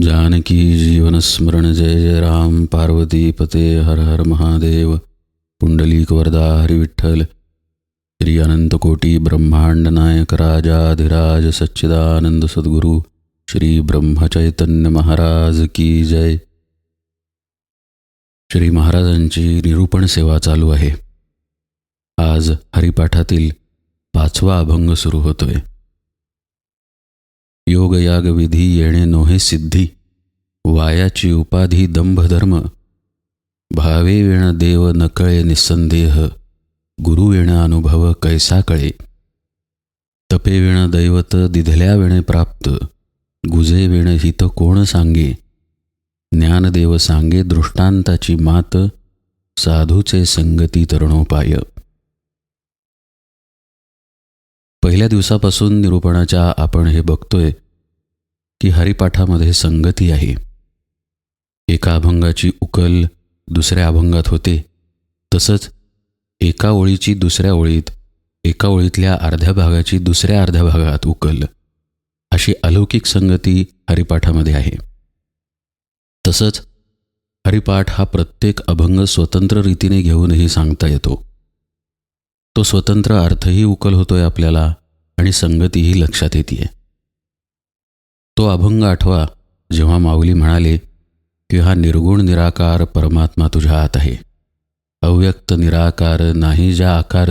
जानकी जीवन स्मरण जय जय राम पार्वती पते हर हर महादेव पुंडलीक वरदा हरि विठ्ठल श्री अनंत कोटी ब्रह्मांड नायक राजाधिराज सच्चिदानंद सद्गुरु श्री ब्रह्मचैतन्य महाराज की जय. श्री महाराजांची निरूपण सेवा चालू आहे. आज हरिपाठातील 5वा अभंग सुरू होतोय. योग याग विधी येणे नोहे सिद्धी, वायाची उपाधी दंभ धर्म, भावे विण देव नकळे निसंदेह, गुरु विण अनुभव कैसा कळे. तपे विण दैवत दिधल्या विणे प्राप्त, गुजे विण हित कोण सांगे. ज्ञानदेव सांगे दृष्टांताची मात, साधूचे संगती तरुणोपाय. पहिल्या दिवसापासून निरूपणाच्या आपण हे बघतोय की हरिपाठामध्ये संगती आहे. एका अभंगाची उकल दुसऱ्या अभंगात होते, तसंच एका ओळीची दुसऱ्या ओळीत, एका ओळीतल्या अर्ध्या भागाची दुसऱ्या अर्ध्या भागात उकल, अशी अलौकिक संगती हरिपाठामध्ये आहे. तसंच हरिपाठ हा प्रत्येक अभंग स्वतंत्र रीतीने घेऊनही सांगता येतो. तो स्वतंत्र अर्थही उकल होतोय आपल्याला आणि संगतीही लक्षात येते. तो अभंग आठवा जेव्हा माऊली म्हणाले की हा निर्गुण निराकार परमात्मा तुझ्या आत आहे. अव्यक्त निराकार नाही ज्या आकार,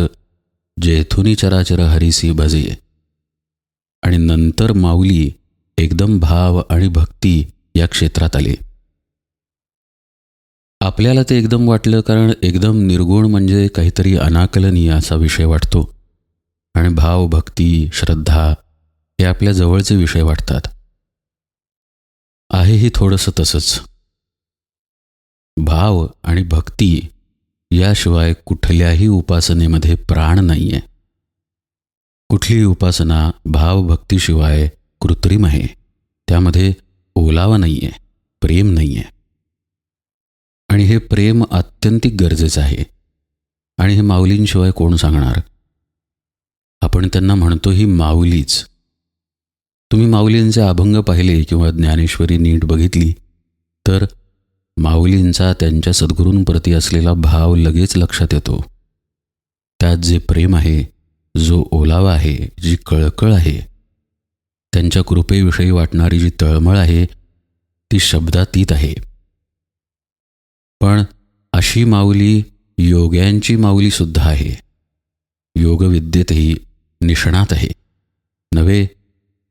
जेथुनी चराचर हरिसी भजे. आणि नंतर माऊली एकदम भाव आणि भक्ती या क्षेत्रात आले. आपल्याला ते एकदम वाटलं, कारण एकदम निर्गुण म्हणजे काहीतरी अनाकलनीय असा विषय वाटतो आणि भाव, भक्ती, श्रद्धा हे आपल्या जवळचे विषय वाटतात. आहेही थोडंसं तसंच. भाव आणि भक्ती याशिवाय कुठल्याही उपासनेमध्ये प्राण नाही आहे. कुठलीही उपासना भाव भक्तीशिवाय कृत्रिम आहे. त्यामध्ये ओलावा नाही आहे, प्रेम नाही आहे. आणि हे प्रेम आत्यंतिक गरजेचं आहे. आणि हे माऊलींशिवाय कोण सांगणार? आपण त्यांना म्हणतो ही माऊलीच. तुम्ही माऊलींचे अभंग पाहिले किंवा ज्ञानेश्वरी नीट बघितली तर माऊलींचा त्यांच्या सद्गुरूंप्रती असलेला भाव लगेच लक्षात येतो. त्यात जे प्रेम आहे, जो ओलावा आहे, जी कळकळ आहे, त्यांच्या कृपेविषयी वाटणारी जी तळमळ आहे, ती शब्दातीत आहे. पण अशी माऊली योग्यांची माऊलीसुद्धा आहे. योगविद्येतही निष्णात आहे. नव्हे,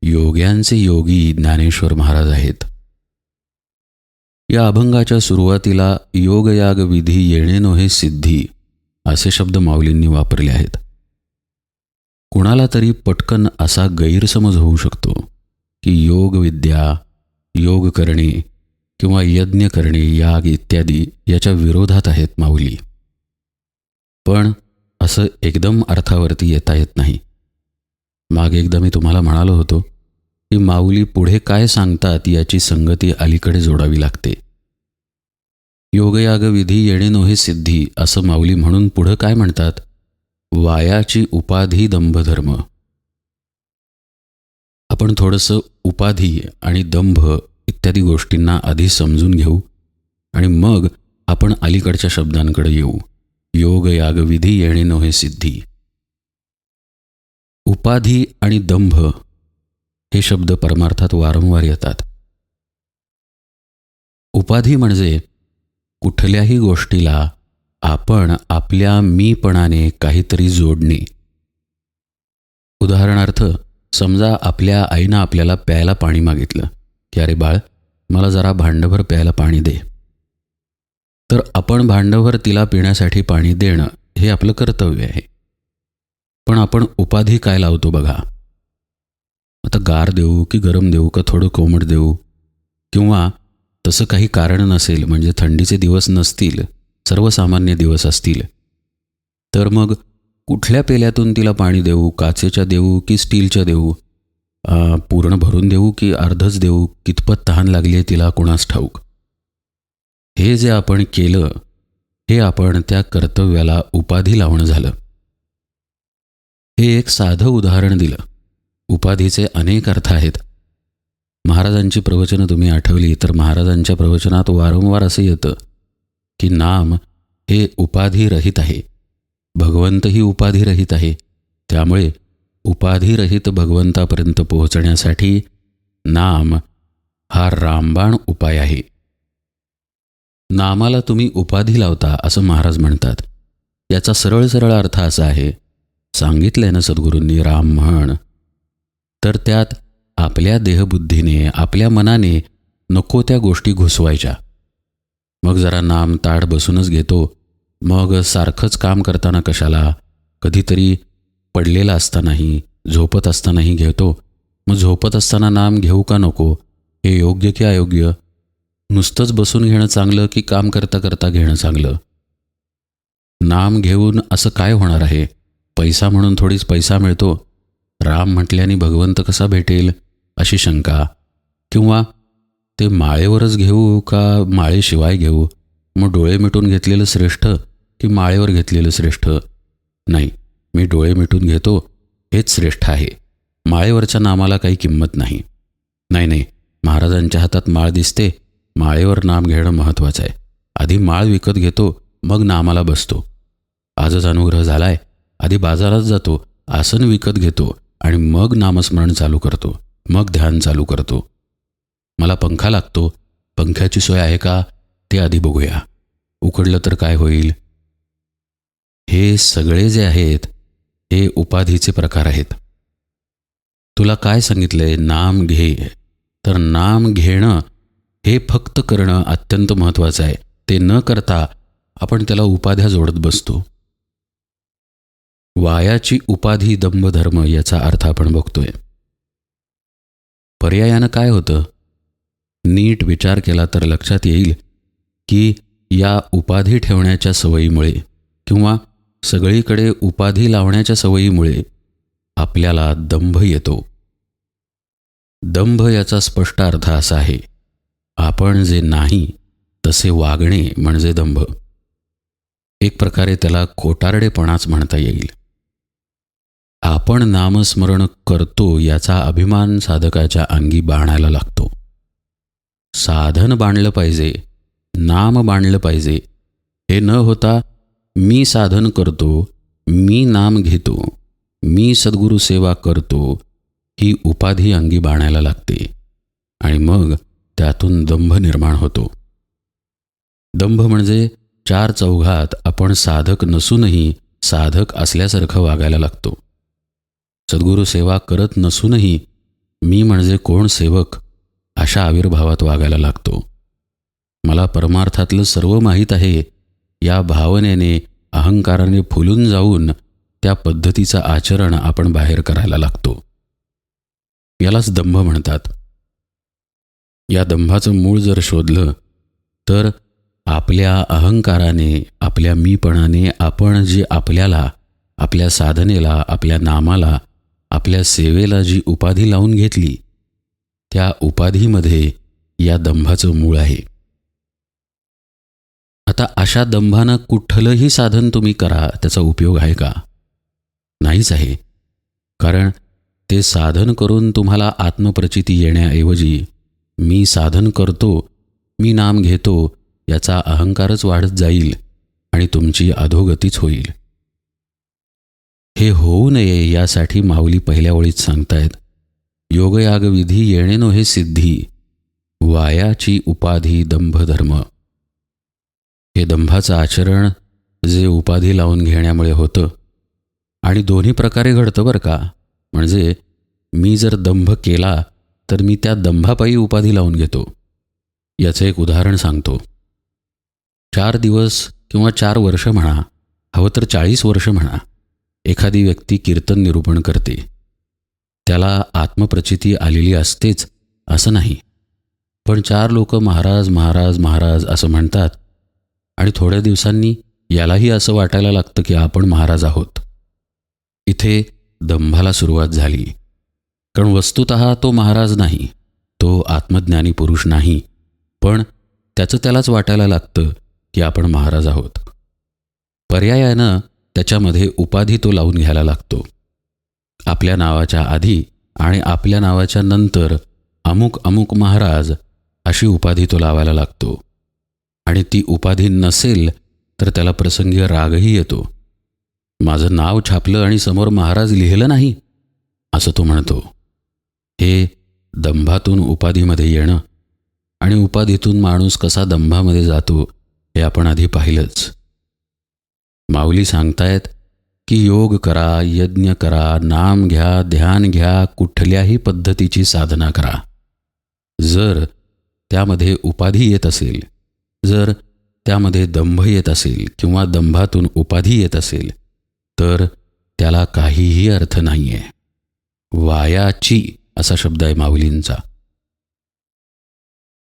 योग्यांचे योगी ज्ञानेश्वर महाराज आहेत. या अभंगाच्या सुरुवातीला योगयाग विधी येणे नोहे सिद्धी असे शब्द माऊलींनी वापरले आहेत. कुणाला तरी पटकन असा गैरसमज होऊ शकतो की योगविद्या, योग करणे किंवा यज्ञ करणे, याग इत्यादी याच्या विरोधात आहेत माऊली. पण असं एकदम अर्थावरती येता येत नाही. मागे एकदा मी तुम्हाला म्हणालो होतो की माऊली पुढे काय सांगतात याची संगती अलीकडे जोडावी लागते. योगयाग विधी येणे नोहे सिद्धी असं माऊली म्हणून पुढं काय म्हणतात? वायाची उपाधी दंभ धर्म. आपण थोडंसं उपाधी आणि दंभ इत्यादी गोष्टींना आधी समजून घेऊ आणि मग आपण अलीकडच्या शब्दांकडे येऊ. योग याग विधी येणे नोहे सिद्धी. उपाधी आणि दंभ हे शब्द परमार्थात वारंवार येतात. उपाधी म्हणजे कुठल्याही गोष्टीला आपण आपल्या मीपणाने काहीतरी जोडणे. उदाहरणार्थ, समजा आपल्या आईनं आपल्याला प्यायला पाणी मागितलं की अरे बाळ, मला जरा भांडभर प्यायला पाणी दे. तर आपण भांडभर तिला पिण्यासाठी पाणी देणं हे आपलं कर्तव्य आहे. पण आपण उपाधी काय लावतो बघा. आता गार देऊ की गरम देऊ का थोडं कोमट देऊ, किंवा तसं काही कारण नसेल, म्हणजे थंडीचे दिवस नसतील, सर्वसामान्य दिवस असतील, तर मग कुठल्या पेल्यातून तिला पाणी देऊ? काचेच्या देऊ की स्टीलच्या देऊ? पूर्ण भरून देऊ की अर्धच देऊ? कितपत तहान लागली आहे तिला कुणास ठाऊक. हे जे आपण केलं हे आपण त्या कर्तव्याला उपाधी लावणं झालं. हे एक साधं उदाहरण दिलं. उपाधीचे अनेक अर्थ आहेत. महाराजांची प्रवचनं तुम्ही आठवली तर महाराजांच्या प्रवचनात वारंवार असं येतं की नाम हे उपाधिरहित आहे, भगवंतही उपाधिरहित आहे. त्यामुळे उपाधिरहित भगवंतापर्यंत पोहोचण्यासाठी नाम हा रामबाण उपाय आहे. नामाला तुम्ही उपाधी लावता असं महाराज म्हणतात. याचा सरळ सरळ अर्थ असा आहे, सांगितलंय ना सद्गुरूंनी राम म्हण, तर त्यात आपल्या देहबुद्धीने आपल्या मनाने नको त्या गोष्टी घुसवायच्या. मग जरा नाम ताड बसूनच घेतो, मग सारखंच काम करताना कशाला, कधीतरी पडलेला असतानाही झोपत असतानाही घेतो. मग झोपत असताना नाम घेऊ का नको, हे योग्य की अयोग्य? नुसतंच बसून घेणं चांगलं की काम करता करता घेणं चांगलं? नाम घेऊन असं काय होणार आहे? पैसा म्हणून थोडीच पैसा मिळतो. राम म्हटल्याने भगवंत कसा भेटेल अशी शंका. किंवा ते माळेवरच घेऊ का माळेशिवाय घेऊ? मग डोळे मिटून घेतलेलं श्रेष्ठ की माळेवर घेतलेलं श्रेष्ठ? नाही, मी डोळे मिटून घेतो हेच श्रेष्ठ आहे. माळेवरच्या नामाला काही किंमत नाही. नाही, महाराजांच्या हातात माळ दिसते, माळेवर नाम घेणं महत्त्वाचं आहे. आधी माळ विकत घेतो, मग नामाला बसतो. आजच अनुग्रह झालाय, आधी बाजारात जातो, आसन विकत घेतो आणि मग नामस्मरण चालू करतो, मग ध्यान चालू करतो. मला पंखा लागतो, पंख्याची सोय आहे का ते आधी बघूया, उकडलं तर काय होईल? हे सगळे जे आहेत हे उपाधीचे प्रकार आहेत. तुला काय सांगितलंय? नाम घे. तर नाम घेणं हे फक्त करणं अत्यंत महत्त्वाचं आहे. ते न करता आपण त्याला उपाध्या जोडत बसतो. वायाची उपाधी दंभधर्म याचा अर्थ आपण बघतोय. पर्यायानं काय होतं? नीट विचार केला तर लक्षात येईल की या उपाधी ठेवण्याच्या सवयीमुळे किंवा सगळीकडे उपाधी लावण्याच्या सवयीमुळे आपल्याला दंभ येतो. दंभ याचा स्पष्ट अर्थ असा आहे, आपण जे नाही तसे वागणे म्हणजे दंभ. एक प्रकारे त्याला खोटारडेपणाच म्हणता येईल. आपण नामस्मरण करतो याचा अभिमान साधकाच्या अंगी बाणायला लागतो. साधन बाणलं पाहिजे, नाम बाणलं पाहिजे. हे न होता मी साधन करतो, मी नाम घेतो, मी सद्गुरू सेवा करतो, ही उपाधी अंगी बाणायला लागते आणि मग त्यातून दंभ निर्माण होतो. दंभ म्हणजे चार चौघात आपण साधक नसूनही साधक असल्यासारखं वागायला लागतो. सद्गुरू सेवा करत नसूनही मी म्हणजे कोण सेवक अशा आविर्भावात वागायला लागतो. मला परमार्थातलं सर्व माहीत आहे या भावनेने अहंकाराने फुलून जाऊन त्या पद्धतीचं आचरण आपण बाहेर करायला लागतो. यालाच दंभ म्हणतात. या दंभाचं मूळ जर शोधलं तर आपल्या अहंकाराने, आपल्या मीपणाने आपण जी आपल्याला, आपल्या साधनेला, आपल्या नामाला, आपल्या सेवेला जी उपाधी लावून घेतली, त्या उपाधीमध्ये या दंभाचं मूळ आहे. आता अशा दंभानं कुठलंही साधन तुम्ही करा, त्याचा उपयोग आहे का? नाहीच आहे. कारण ते साधन करून तुम्हाला आत्मप्रचिती येण्याऐवजी मी साधन करतो, मी नाम घेतो याचा अहंकारच वाढत जाईल आणि तुमची अधोगतीच होईल. हे होऊ नये यासाठी माऊली पहिल्या ओळीत सांगतायत, योगयागविधी येणे नो हे सिद्धी, वायाची उपाधी दंभधर्म. हे दंभाचं आचरण जे उपाधी लावून घेण्यामुळे होतं आणि दोन्ही प्रकारे घडतं बरं का. म्हणजे मी जर दंभ केला तर मी त्या दंभापायी उपाधी लावून घेतो. याचं एक उदाहरण सांगतो. 4 दिवस किंवा 4 वर्ष म्हणा, हवं तर 40 वर्ष म्हणा, एखादी व्यक्ती कीर्तन निरूपण करते. त्याला आत्मप्रचिती आलेली असतेच असं नाही, पण 4 लोक महाराज महाराज महाराज असं म्हणतात आणि थोड्या दिवसांनी यालाही असं वाटायला लागतं की आपण महाराज आहोत. इथे दंभाला सुरुवात झाली. कारण वस्तुतः तो महाराज नाही, तो आत्मज्ञानी पुरुष नाही, पण त्याचं त्यालाच वाटायला लागतं की आपण महाराज आहोत. पर्यायानं त्याच्यामध्ये उपाधी तो लावून घ्यायला लागतो. आपल्या नावाच्या आधी आणि आपल्या नावाच्या नंतर अमुक अमुक महाराज अशी उपाधी तो लावायला लागतो. आणि ती उपाधी नसेल तर त्याला प्रसंगी रागही येतो. माझं नाव छापलं आणि समोर महाराज लिहिलं नाही असं तो म्हणतो. हे दंभातून उपाधीमध्ये येणं आणि उपाधीतून माणूस कसा दंभामध्ये जातो हे आपण आधी पाहिलंच. माऊली सांगतायत की योग करा, यज्ञ करा, नाम घ्या, ध्यान घ्या, कुठल्याही पद्धतीची साधना करा. जर त्यामध्ये उपाधी येत असेल, जर त्यामध्ये दंभ येत असेल किंवा दंभातून उपाधी येत असेल तर त्याला काहीही अर्थ नाही आहे. वायाची असा शब्द आहे माऊलींचा.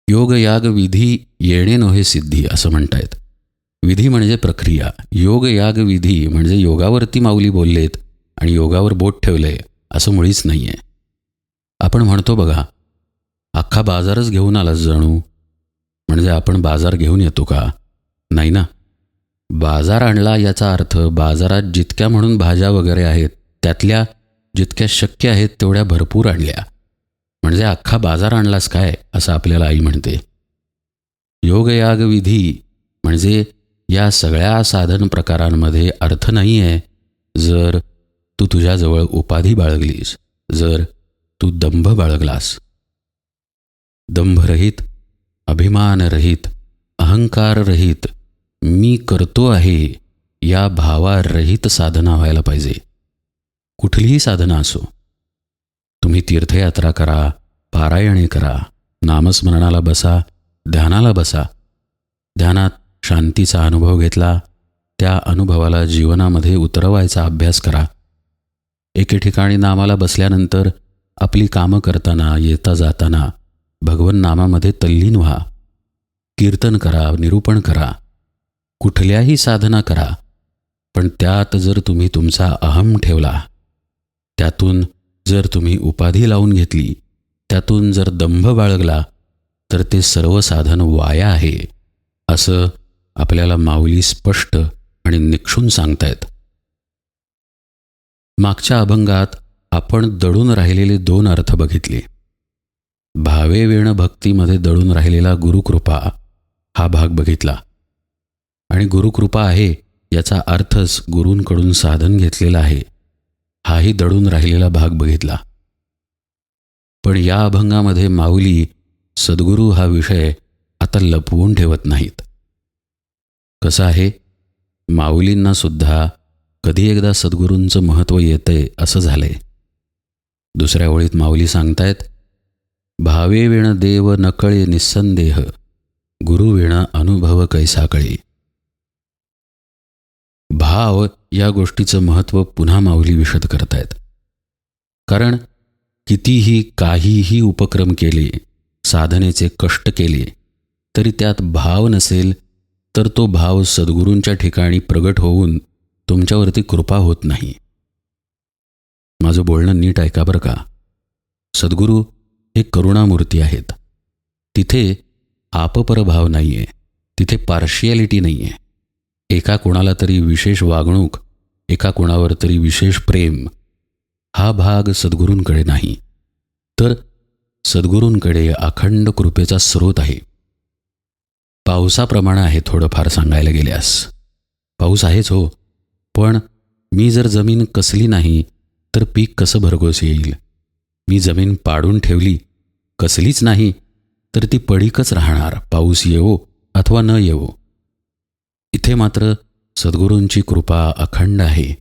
योग याग विधी येणे नोहे सिद्धी असं म्हणतायत. विधी म्हणजे प्रक्रिया, योग याग विधी म्हणजे योगावरती माऊली बोललेत आणि योगावर बोट ठेवलंय असं मुळीच नाही आहे. आपण म्हणतो बघा, अख्खा बाजारच घेऊन आलास जणू, म्हणजे आपण बाजार घेऊन येतो का? नाही ना. बाजार आणला याचा अर्थ बाजारात जितक्या म्हणून भाज्या वगैरे आहेत त्यातल्या जितक्या शक्य आहेत तेवढ्या भरपूर आणल्या, म्हणजे अख्खा बाजार आणलास काय असं आपल्याला आई म्हणते. योगयाग विधी म्हणजे या सगळ्या साधन प्रकारांमध्ये अर्थ नाही आहे जर तू तुझ्याजवळ उपाधी बाळगलीस, जर तू दंभ बाळगलास. दंभरहित, अभिमानरहित, अहंकाररहित, मी करतो आहे या भावारहित साधना व्हायला पाहिजे. कुठलीही साधना असो. तुम्ही तीर्थयात्रा करा, पारायणे करा, नामस्मरणाला बसा, ध्यानाला बसा. ध्यानात शांतीचा अनुभव घेतला, त्या अनुभवाला जीवनामध्ये उतरवायचा अभ्यास करा. एके ठिकाणी नामाला बसल्यानंतर आपली कामं करताना, येता जाताना भगवन नामामध्ये तल्लीन व्हा. कीर्तन करा, निरूपण करा, कुठल्याही साधना करा, पण त्यात जर तुम्ही तुमचा अहम ठेवला, त्यातून जर तुम्ही उपाधी लावून घेतली, त्यातून जर दंभ बाळगला तर ते सर्व साधन वाया आहे असं आपल्याला माऊली स्पष्ट आणि निक्षून सांगतायत. मागच्या अभंगात आपण दडून राहिलेले 2 अर्थ बघितले. भावे वेण भक्तीमध्ये दडून राहिलेला गुरुकृपा हा भाग बघितला आणि गुरुकृपा आहे याचा अर्थच गुरूंकडून साधन घेतलेला आहे हाही दडून राहिलेला भाग बघितला. पण या अभंगामध्ये माऊली सद्गुरू हा विषय आता लपवून ठेवत नाहीत. कसं आहे, माऊलींना सुद्धा कधी एकदा सद्गुरूंचं महत्त्व येतंय असं झालंय. दुसऱ्या ओळीत माऊली सांगतायत, भावे विण देव नकळे निस्संदेह, गुरु विण अनुभव कैसा कळे. भाव या गोष्टीचं महत्त्व पुन्हा माऊली विशद करतायत. कारण कितीही काहीही उपक्रम केले, साधनेचे कष्ट केले, तरी त्यात भाव नसेल तर तो भाव सद्गुरूंच्या ठिकाणी प्रगट होऊन तुमच्यावरती कृपा होत नाही. माझं बोलणं नीट ऐका बरं का. सद्गुरू हे करुणामूर्ती आहेत. तिथे आपपरभाव नाही आहे, तिथे पार्शियालिटी नाही आहे. एका कोणाला तरी विशेष वागणूक, एका कोणावर तरी विशेष प्रेम, हा भाग सद्गुरूंकडे नाही. तर सद्गुरूंकडे अखंड कृपेचा स्रोत आहे. पावसाप्रमाणे आहे थोडंफार सांगायला गेल्यास. पाऊस आहेच हो, पण मी जर जमीन कसली नाही तर पीक कसं भरघोस येईल. मी जमीन पाडून ठेवली, कसलीच नाही तर ती पडीकच राहणार, पाऊस येवो अथवा न येवो. इथे मात्र सद्गुरूंची कृपा अखंड आहे.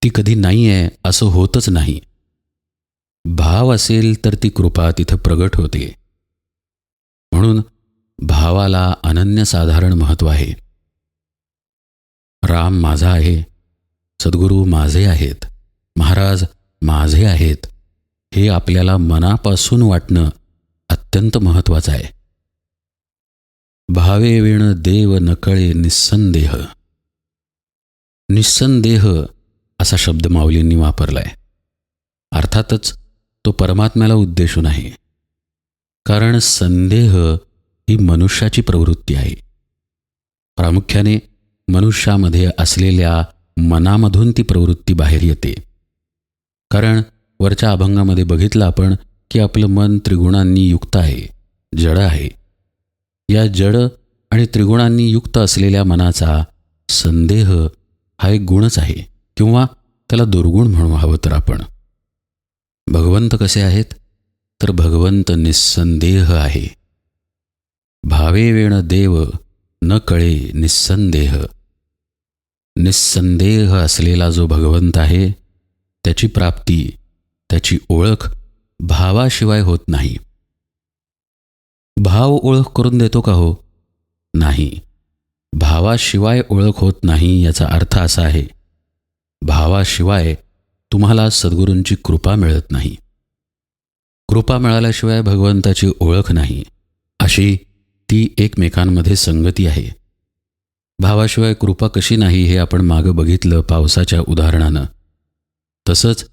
ती कधी नाही आहे असं होतच नाही. भाव असेल तर ती कृपा तिथं प्रगट होते. म्हणून भावाला अनन्यसाधारण महत्त्व आहे. राम माझा आहे, सद्गुरू माझे आहेत, महाराज माझे आहेत, हे आपल्याला मनापासून वाटणं अत्यंत महत्त्वाचं आहे. भावे विण देव नकळे निस्संदेह. निस्संदेह असा शब्द माऊलींनी वापरलाय. अर्थातच तो परमात्म्याला उद्देशून आहे. कारण संदेह ही मनुष्याची प्रवृत्ती आहे. प्रामुख्याने मनुष्यामध्ये असलेल्या मनामधून ती प्रवृत्ती बाहेर येते. कारण वरच्या अभंगामध्ये बघितलं आपण की आपलं मन त्रिगुणांनी युक्त आहे, जड आहे. या जड आणि त्रिगुणांनी युक्त असलेल्या मनाचा संदेह हा एक गुणच आहे, किंवा त्याला दुर्गुण म्हणू हवं तर आपण. भगवंत कसे आहेत? तर भगवंत निस्संदेह आहे. भावेवेण देव न कळे निस्संदेह. निस्संदेह असलेला जो भगवंत आहे, त्याची प्राप्ती, त्याची ओळख भावाशिवाय होत नाही. भाव ओळख करून देतो का हो? नाही. भावाशिवाय ओळख होत नाही याचा अर्थ असा आहे, भावाशिवाय तुम्हाला सद्गुरूंची कृपा मिळत नाही. कृपा मिळाल्याशिवाय भगवंताची ओळख नाही. अशी ती एकमेकांमध्ये संगती आहे. भावाशिवाय कृपा कशी नाही हे आपण मागं बघितलं पावसाच्या उदाहरणानं. तसंच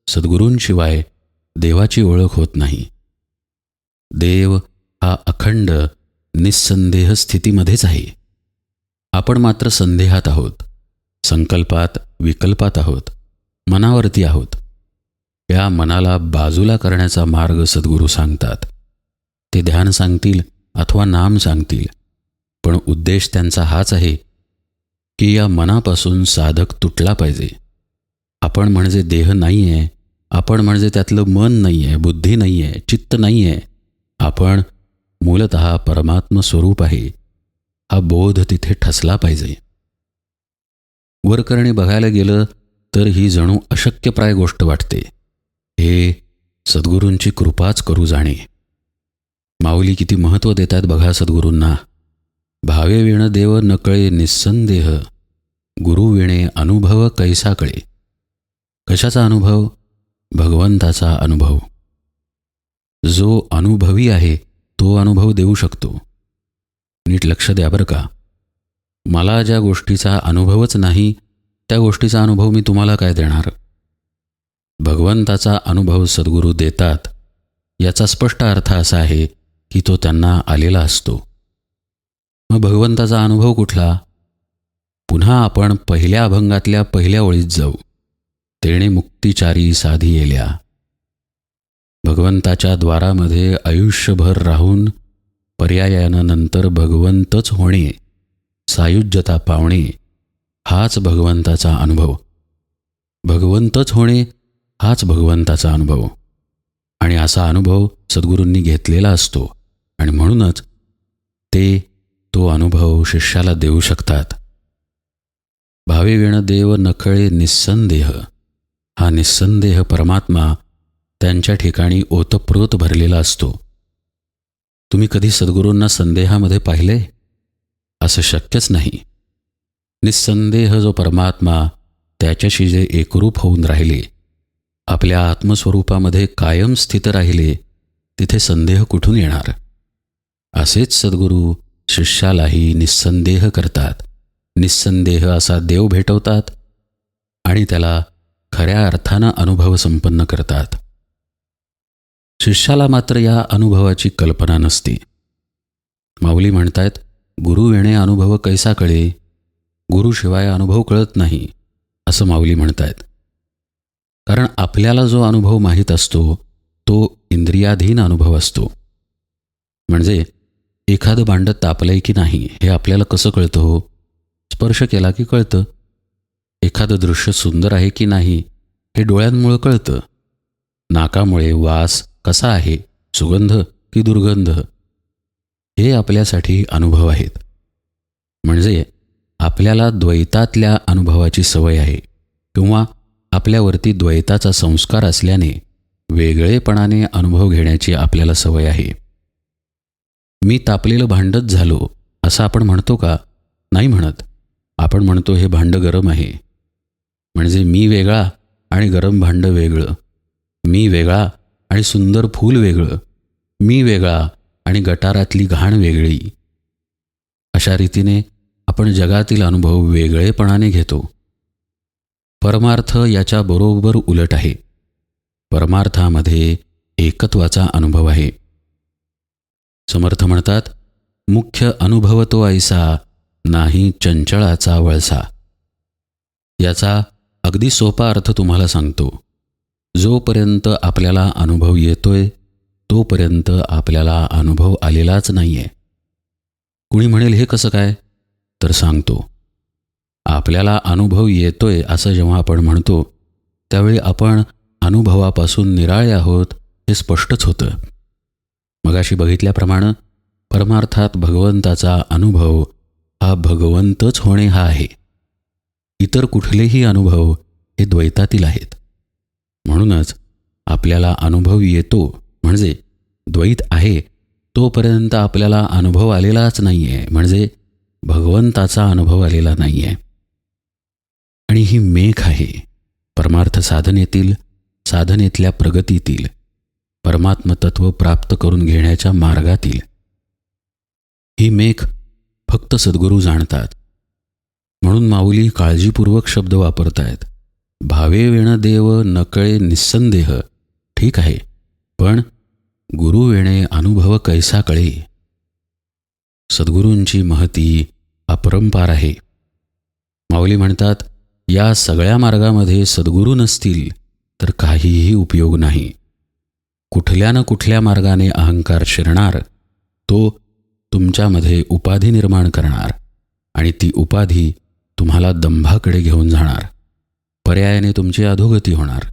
सद्गुरूंशिवाय देवाची ओळख होत नाही. देव हा अखंड निस्संदेह स्थितीमध्येच आहे. आपण मात्र संदेहात आहोत, संकल्पात विकल्पात आहोत, मनावरती आहोत. या मनाला बाजूला करण्याचा मार्ग सद्गुरू सांगतात. ते ध्यान सांगतील अथवा नाम सांगतील, पण उद्देश त्यांचा हाच आहे की या मनापासून साधक तुटला पाहिजे. आपण म्हणजे देह नाही आहे, आपण म्हणजे त्यातलं मन नाही आहे, बुद्धी नाही आहे, चित्त नाही आहे. आपण मूलतः परमात्म स्वरूप आहे, हा बोध तिथे ठसला पाहिजे. वरकरणी बघायला गेलं तर ही जणू अशक्यप्राय गोष्ट वाटते. हे सद्गुरूंची कृपाच करू जाणे. माऊली किती महत्त्व देतात बघा सद्गुरूंना. भावे विण देव न कळे निस्संदेह, गुरु विणे अनुभव कैसा कळे. कशाचा अनुभव? भगवंताचा अनुभव. जो अनुभवी आहे तो अनुभव देऊ शकतो. नीट लक्ष द्या बरं का. मला ज्या गोष्टीचा अनुभवच नाही त्या गोष्टीचा अनुभव मी तुम्हाला काय देणार? भगवंताचा अनुभव सद्गुरू देतात याचा स्पष्ट अर्थ असा आहे की तो त्यांना आलेला असतो. मग भगवंताचा अनुभव कुठला? पुन्हा आपण पहिल्या अभंगातल्या पहिल्या ओळीत जाऊ. तेणे मुक्तिचारी साधी येल्या. भगवंताच्या द्वारामध्ये आयुष्यभर राहून पर्यायानं नंतर भगवंतच होणे, सायुज्यता पावणे, हाच भगवंताचा अनुभव. भगवंतच होणे हाच भगवंताचा अनुभव. आणि असा अनुभव सद्गुरूंनी घेतलेला असतो आणि म्हणूनच ते तो अनुभव शिष्याला देऊ शकतात. भावे विण देव नकळे निस्संदेह. हा निस्संदेह परमात्मा त्यांच्या ठिकाणी ओतप्रोत भरलेला असतो. तुम्ही कधी सद्गुरूंना संदेहामध्ये पाहिले? असं शक्यच नाही. निस्संदेह जो परमात्मा त्याच्याशी जे एकरूप होऊन राहिले, आपल्या आत्मस्वरूपामध्ये कायम स्थित राहिले, तिथे संदेह कुठून येणार? असेच सद्गुरू शिष्यालाही निस्संदेह करतात. निस्संदेह असा देव भेटवतात आणि त्याला खऱ्या अर्थानं अनुभव संपन्न करतात. शिष्याला मात्र या अनुभवाची कल्पना नसते. माऊली म्हणतायत, गुरु विणे अनुभव कैसा कळे. गुरुशिवाय अनुभव कळत नाही असं माऊली म्हणतायत. कारण आपल्याला जो अनुभव माहीत असतो तो इंद्रियाधीन अनुभव असतो. म्हणजे एखादं भांडं तापलंय की नाही हे आपल्याला कसं कळतं हो? स्पर्श केला की कळतं. एखादं दृश्य सुंदर आहे की नाही हे डोळ्यांमुळं कळतं. नाकामुळे वास कसा आहे, सुगंध की दुर्गंध, हे आपल्यासाठी अनुभव आहेत. म्हणजे आपल्याला द्वैतातल्या अनुभवाची सवय आहे किंवा आपल्यावरती द्वैताचा संस्कार असल्याने वेगळेपणाने अनुभव घेण्याची आपल्याला सवय आहे. मी तापलेलं भांडंच झालो असं आपण म्हणतो का? नाही म्हणत. आपण म्हणतो हे भांडं गरम आहे. म्हणजे मी वेगळा आणि गरम भांडं वेगळं. मी वेगळा आणि सुंदर फूल वेगळं. मी वेगळा आणि गटारातली घाण वेगळी. अशा रीतीने आपण जगातील अनुभव वेगळेपणाने घेतो. परमार्थ याच्या बरोबर उलट आहे. परमार्थामध्ये एकत्वाचा अनुभव आहे. समर्थ म्हणतात, मुख्य अनुभव तो ऐसा, नाही चंचळाचा वळसा. याचा अगदी सोपा अर्थ तुम्हाला सांगतो. जोपर्यंत आपल्याला अनुभव येतोय तोपर्यंत आपल्याला अनुभव आलेलाच नाही आहे. कुणी म्हणेल हे कसं काय? तर सांगतो. आपल्याला अनुभव येतोय असं जेव्हा आपण म्हणतो त्यावेळी आपण अनुभवापासून निराळे आहोत हे स्पष्टच होतं. मगाशी बघितल्याप्रमाणे परमार्थात भगवंताचा अनुभव हा भगवंतच होणे हा आहे. इतर कुठलेही अनुभव हे द्वैतातील आहेत. म्हणूनच आपल्याला अनुभव येतो म्हणजे द्वैत आहे तोपर्यंत आपल्याला अनुभव आलेलाच नाही आहे, म्हणजे भगवंताचा अनुभव आलेला नाही आहे. आणि ही मेघ आहे परमार्थ साधनेतल्या प्रगतीतील, परमात्मतत्व प्राप्त करून घेण्याच्या मार्गातील. ही मेघ फक्त सद्गुरू जाणतात. म्हणून माऊली काळजीपूर्वक शब्द वापरतायत. भावे वेण देव नकळे निस्संदेह. ठीक आहे, पण गुरु वेणे अनुभव कैसा कळे. सद्गुरूंची महती अपरंपार आहे. माऊली म्हणतात, या सगळ्या मार्गामध्ये सद्गुरू नसतील तर काहीही उपयोग नाही. कुठल्या न कुठल्या मार्गाने अहंकार शिरणार, तो तुमच्यामध्ये उपाधी निर्माण करणार आणि ती उपाधी तुम्हाला दंभाकडे घेऊन जाणार. पर्यायाने तुमची अधोगती होणार.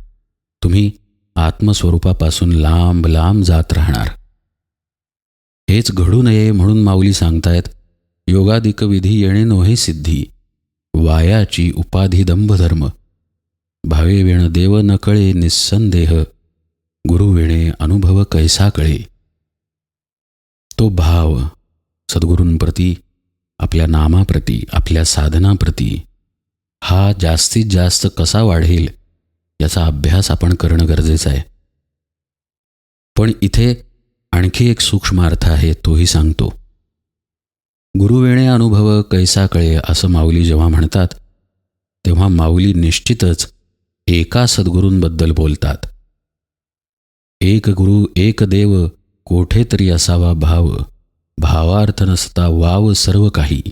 तुम्ही आत्मस्वरूपापासून लांब लांब जात राहणार. हेच घडू नये म्हणून माऊली सांगतायत, योगादिक विधी येणे नोहे सिद्धी, वायाची उपाधी दंभधर्म. भावे वेण देव न कळे निस्संदेह, गुरु वेणे अनुभव कैसा कळे. तो भाव सद्गुरूंप्रती, आपल्या नामाप्रती, आपल्या साधनाप्रती हा जास्तीत जास्त कसा वाढेल याचा अभ्यास आपण करणं गरजेचं आहे. पण इथे आणखी एक सूक्ष्म अर्थ आहे, तोही सांगतो. गुरुवेणे अनुभव कैसा कळे असं माऊली जेव्हा म्हणतात तेव्हा माऊली निश्चितच एका सद्गुरूंबद्दल बोलतात. एक गुरु एक देव कोठे तरी असावा भाव, भावार्थ नसता वाव सर्व काही.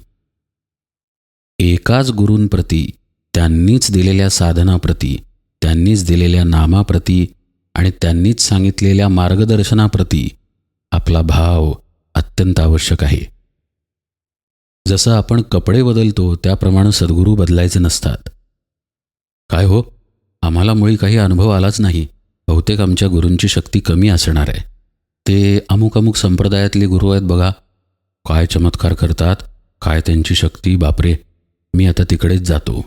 एकाच गुरूंप्रती, त्यांनीच दिलेल्या साधनाप्रती, त्यांनीच दिलेल्या नामाप्रती आणि त्यांनीच सांगितलेल्या मार्गदर्शनाप्रती आपला भाव अत्यंत आवश्यक आहे. जसं आपण कपडे बदलतो त्याप्रमाणे सद्गुरू बदलायचे नसतात. काय हो, आम्हाला मुळी काही अनुभव आलाच नाही, बहुतेक आमच्या गुरूंची शक्ती कमी असणार आहे. ते अमुक अमुक संप्रदायातले गुरु आहेत बघा, काय चमत्कार करतात, काय त्यांची शक्ती, बापरे, मी आता तिकडेच जातो.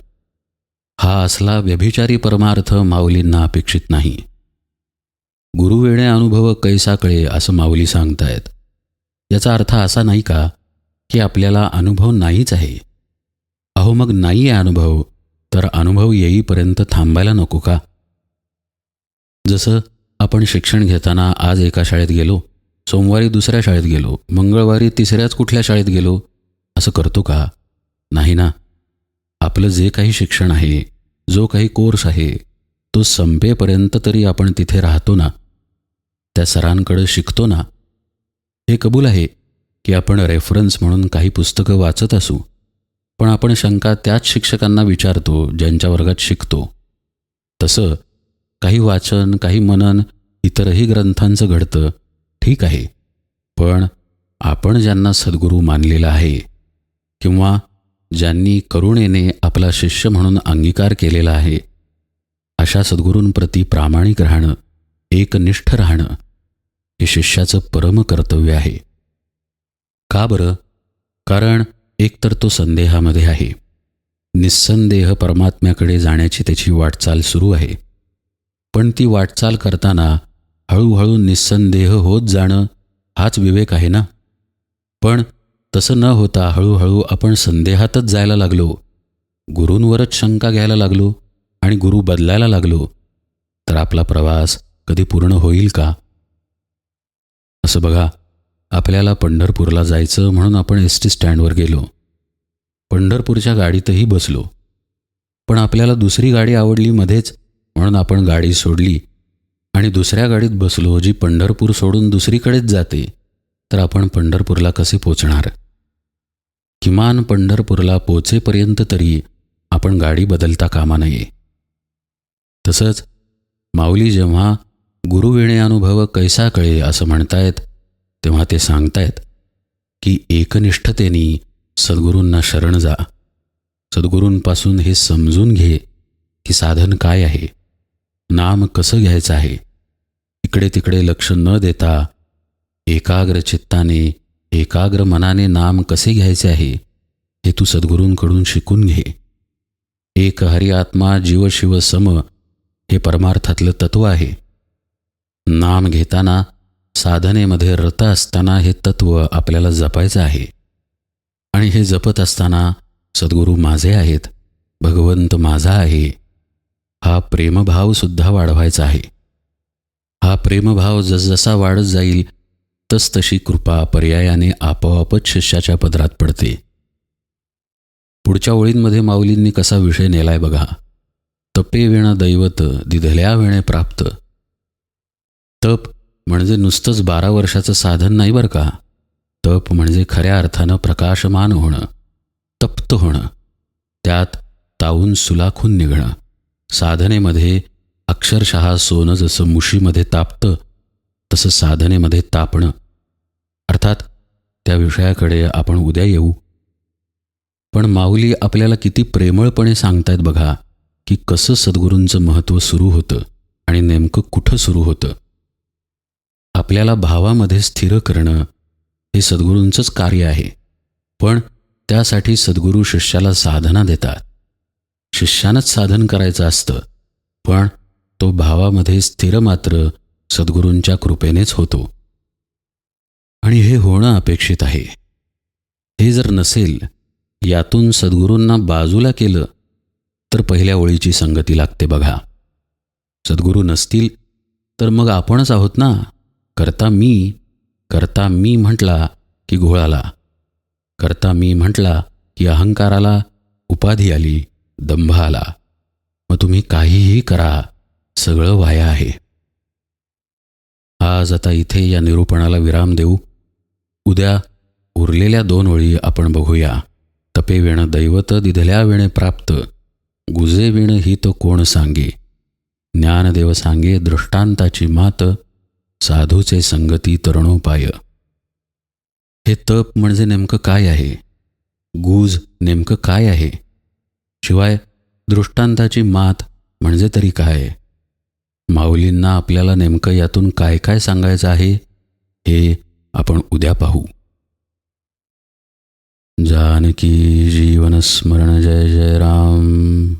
हा असला व्यभिचारी परमार्थ माऊलींना अपेक्षित नाही. गुरु वेणे अनुभव कैसा कळे असं माऊली सांगतायत. याचा अर्थ असा नाही का की आपल्याला अनुभव नाहीच आहे. अहो मग नाही आहे अनुभव तर अनुभव येईपर्यंत थांबायला नको का? जसं आपण शिक्षण घेताना आज एका शाळेत गेलो, सोमवारी दुसऱ्या शाळेत गेलो, मंगळवारी तिसऱ्याच कुठल्या शाळेत गेलो, असं करतो का? नाही ना. आपलं जे काही शिक्षण आहे, जो काही कोर्स आहे, तो संपेपर्यंत तरी आपण तिथे राहतो ना, त्या सरांकडे शिकतो ना. हे कबूल आहे की आपण रेफरन्स म्हणून काही पुस्तकं वाचत असू, पण आपण शंका त्याच शिक्षकांना विचारतो ज्यांच्या वर्गात शिकतो. तसं काही वाचन, काही मनन इतरही ग्रंथांचं घडतं, ठीक आहे. पण आपण ज्यांना सद्गुरू मानलेला आहे किंवा ज्यांनी करुणेने आपला शिष्य म्हणून अंगीकार केलेला आहे, अशा सद्गुरूंप्रती प्रामाणिक राहणं, एकनिष्ठ राहणं हे शिष्याचं परम कर्तव्य आहे. का बरं? कारण एकतर तो संदेहामध्ये आहे. निस्संदेह परमात्म्याकडे जाण्याची त्याची वाटचाल सुरू आहे. पण ती वाटचाल करताना हळूहळू निस्संदेह होत जाणं हाच विवेक आहे ना. पण तसं न होता हळूहळू आपण संदेहातच जायला लागलो, गुरूंवरच शंका घ्यायला लागलो आणि गुरु बदलायला लागलो, तर आपला प्रवास कधी पूर्ण होईल का? असं बघा, आपल्याला पंढरपूरला जायचं म्हणून आपण एस.टी. स्टँडवर गेलो, पंढरपूरच्या गाडीतही बसलो, पण आपल्याला दुसरी गाडी आवडली मध्येच म्हणून आपण गाडी सोडली आणि दुसऱ्या गाडीत बसलो जी पंढरपूर सोडून दुसरीकडेच जाते, तर आपण पंढरपूरला कसे पोचणार? किमान पंढरपूरला पोचेपर्यंत तरी आपण गाडी बदलता कामा नये. तसंच माऊली जेव्हा गुरुविणे अनुभव कैसा कळे असं म्हणतायत, तेव्हा ते सांगतायत की एकनिष्ठतेने सद्गुरूंना शरण जा. सद्गुरूंपासून हे समजून घे की साधन काय आहे, नाम कसं घ्यायचं आहे. इकडे तिकडे लक्ष न देता एकाग्र चित्ताने एकाग्र मनाने नाम कसे घ्यायचे आहे हे तू सद्गुरूंकडून शिकून घे. एक हरी आत्मा जीव शिव सम हे परमार्थातलं तत्व आहे. नाम घेताना साधनेमध्ये रत असताना हे तत्व आपल्याला जपायचं आहे. आणि हे जपत असताना सद्गुरू माझे आहेत, भगवंत माझा आहे, हा प्रेमभावसुद्धा वाढवायचा आहे. हा प्रेमभाव जसजसा वाढत जाईल तसतशी कृपा पर्यायाने आपोआपच शिष्याच्या पदरात पडते. पुढच्या ओळींमध्ये माऊलींनी कसा विषय नेलाय बघा. तपे विण दैवत दिधल्या विणे प्राप्त. तप म्हणजे नुसतंच 12 वर्षाचं साधन नाही बरं का. तप म्हणजे खऱ्या अर्थानं प्रकाशमान होणं, तप्त होणं, त्यात तावून सुलाखून निघणं. साधनेमध्ये अक्षरशः सोनं जसं मुशीमध्ये तापतं तसं साधनेमध्ये तापणं. अर्थात त्या विषयाकडे आपण उद्या येऊ. पण माऊली आपल्याला किती प्रेमळपणे सांगतायत बघा की कसं सद्गुरूंचं महत्त्व सुरू होतं आणि नेमकं कुठं सुरू होतं. आपल्याला भावामध्ये स्थिर करणं हे सद्गुरूंचंच कार्य आहे. पण त्यासाठी सद्गुरू शिष्याला साधना देतात. शिष्यानंच साधन करायचं असतं, पण तो भावामध्ये स्थिर मात्र सद्गुरूंच्या कृपेनेच होतो. आणि हे होणं अपेक्षित आहे. हे जर नसेल, यातून सद्गुरूंना बाजूला केलं तर पहिल्या ओळीची संगती लागते बघा. सद्गुरू नसतील तर मग आपणच आहोत ना. करता मी म्हटला की घोळ आला. करता मी म्हटला की अहंकाराला उपाधी आली, दंभ आला. मग तुम्ही काहीही करा, सगळं वाया आहे. आज आता इथे या निरूपणाला विराम देऊ. उद्या उरलेल्या 2 ओळी आपण बघूया. तपे विण दैवत दिधल्या विणे प्राप्त. गुजे विण ही तो कोण सांगे. ज्ञानदेव सांगे दृष्टांताची मात. साधूचे संगती तरुणोपाय. हे तप म्हणजे नेमकं काय आहे, गुज नेमकं काय आहे, शिवाय दृष्टांताची मात म्हणजे तरी काय. माऊलींना आपल्याला नेमकं यातून काय काय सांगायचं आहे हे आपण उद्या पाहू. जानकी जीवन स्मरण. जय जय राम.